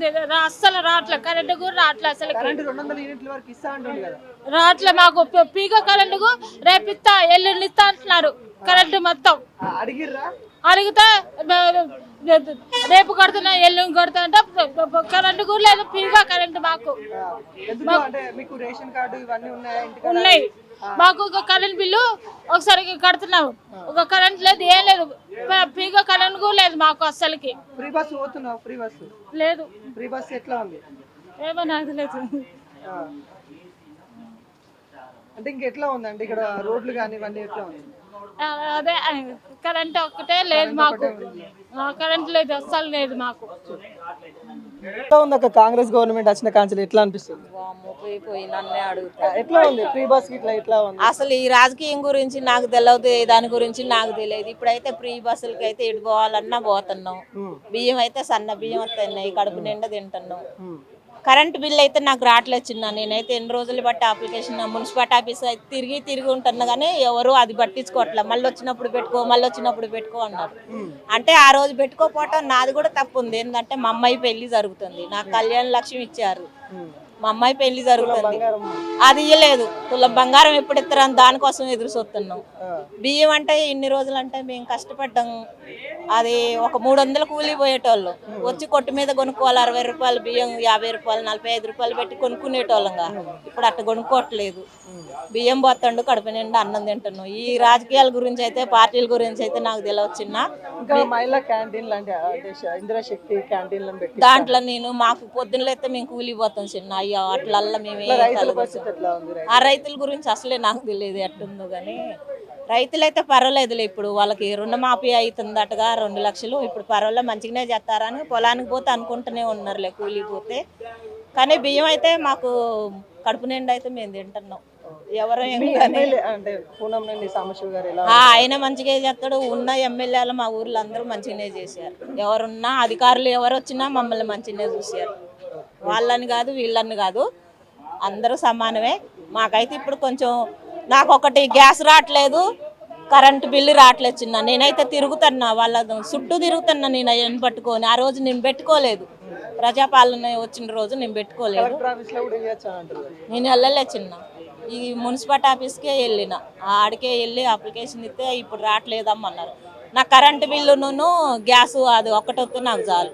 ఉంది అస్సలు రావట్లే కరెంటు కూడా రావట్లే అసలు కరెంట్ 200 యూనిట్ల వరకు ఇస్తా అంటుంది కదా. రావట్లే మాకు పీగ కరెంటు రేపు ఇస్తా ఎల్లుండి ఇస్తా అంటున్నారు కరెంటు మొత్తం అడిగిర్రా అడిగితే రేపు కడుతున్నా ఎల్లుండి కడుతా అంటే కరెంటు కూడా లేదు పీగ కరెంటు మాకు ఎందుకు అంటే మీకు రేషన్ కార్డు ఇవన్నీ ఉన్నాయా ఇంటికి? ఉన్నాయి మాకు ఒక కరెంట్ బిల్లు ఒకసారి కడుతున్నాము ఒక కరెంట్ లేదు ఏం లేదు పీగ కరెంట్ కూడా లేదు మాకు అస్సలకి. ఫ్రీ బస్ పోతున్నావు? ఫ్రీ బస్ లేదు. ఫ్రీ బస్ ఎట్లా ఉంది? ఏమో నాకు లేదు. అంటే ఇంకెట్లా ఉందండి ఇక్కడ రోడ్లు కానీ ఇవన్నీ ఎట్లా ఉంది? అదే కరెంట్ ఒక్కటే లేదు మాకు, కరెంట్ లేదు అస్సలు లేదు మాకు. ఎట్లా ఉంది అక్క కాంగ్రెస్ గవర్నమెంట్ వచ్చిన కాంచెలు ఎట్లా అనిపిస్తుంది? ఎట్లా ఉంది ఫ్రీ బస్ ఇట్లా ఎట్లా ఉంది? అసలు ఈ రాజకీయం గురించి నాకు తెలియదు, దాని గురించి నాకు తెలియదు. ఇప్పుడైతే ఫ్రీ బస్సులకి అయితే ఇటు పోవాలన్నా పోతున్నాం. బియ్యం అయితే సన్న బియ్యం వస్తున్నాయి, కడుపు నిండా తింటున్నాం. కరెంట్ బిల్ అయితే నాకు రావట్లేదు చిన్న. నేనైతే ఎన్ని రోజులు బట్టి అప్లికేషన్ మున్సిపాలిటీ ఆఫీస్ అయితే తిరిగి ఉంటున్నా కానీ ఎవరు అది పట్టించుకోవట్లేదు. మళ్ళీ వచ్చినప్పుడు పెట్టుకో అన్నారు. అంటే ఆ రోజు పెట్టుకోపోవటం నాది కూడా తప్పు ఉంది. ఏంటంటే మా అమ్మాయి పెళ్లి జరుగుతుంది, నాకు కళ్యాణ లక్ష్మి ఇచ్చారు, మా అమ్మాయి పెళ్లి జరుగుతుంది, అది ఇవ్వలేదు. తులం బంగారం ఎప్పుడు ఇస్తారని దానికోసం ఎదురు చూస్తున్నాం. బియ్యం అంటే ఇన్ని రోజులు అంటే మేము కష్టపడ్డాం. అది ఒక 300 కూలీ పోయేటోళ్ళు వచ్చి కొట్టు మీద కొనుక్కోవాలి. 60 రూపాయలు బియ్యం 50 రూపాయలు 45 రూపాయలు పెట్టి కొనుక్కునేటోళ్ళంగా. ఇప్పుడు అట్లా కొనుక్కోవట్లేదు. బియ్యం పోతాండు, కడుపు నిండా అన్నం తింటున్నాం. ఈ రాజకీయాల గురించి అయితే పార్టీల గురించి అయితే నాకు తెలియవచ్చిన. దాంట్లో నేను మాకు పొద్దున్నలో అయితే మేము కూలీ పోతాం చిన్న. అయ్యో అట్లల్లా మేము ఆ రైతుల గురించి అసలే నాకు తెలియదు ఎట్టుందో కానీ. రైతులైతే పర్వాలేదులే, ఇప్పుడు వాళ్ళకి రుణమాఫీ అవుతుందటగా 2 లక్షలు. ఇప్పుడు పర్వాలేదు మంచిగానే చేస్తారని పొలానికి పోతే అనుకుంటూనే ఉన్నారులే కూలీ పోతే. కానీ బియ్యం అయితే మాకు కడుపు నిండా అయితే మేము తింటున్నాం. ఎవరో ఆయన మంచిగా చేస్తాడు. ఉన్న ఎమ్మెల్యేలు మా ఊర్లో అందరూ మంచిగానే చేశారు. ఎవరున్నా అధికారులు ఎవరు వచ్చినా మమ్మల్ని మంచిగానే చూశారు. వాళ్ళని కాదు వీళ్ళని కాదు, అందరూ సమానమే. మాకైతే ఇప్పుడు కొంచెం నాకు ఒకటి గ్యాస్ రావట్లేదు, కరెంటు బిల్లు రావట్లేదు చిన్న. నేనైతే తిరుగుతున్నా, వాళ్ళ చుట్టూ తిరుగుతున్నా నేను అవన్నీ పట్టుకొని. ఆ రోజు నేను పెట్టుకోలేదు, ప్రజాపాలన వచ్చిన రోజు నేను పెట్టుకోలేదు. నేను వెళ్ళలే చిన్న. ఈ మున్సిపాలిటీ ఆఫీస్కే వెళ్ళిన, ఆడికే వెళ్ళి అప్లికేషన్ ఇస్తే ఇప్పుడు రావట్లేదమ్మన్నారు. నాకు కరెంటు బిల్లును గ్యాసు అది ఒక్కటొస్తే నాకు చాలు.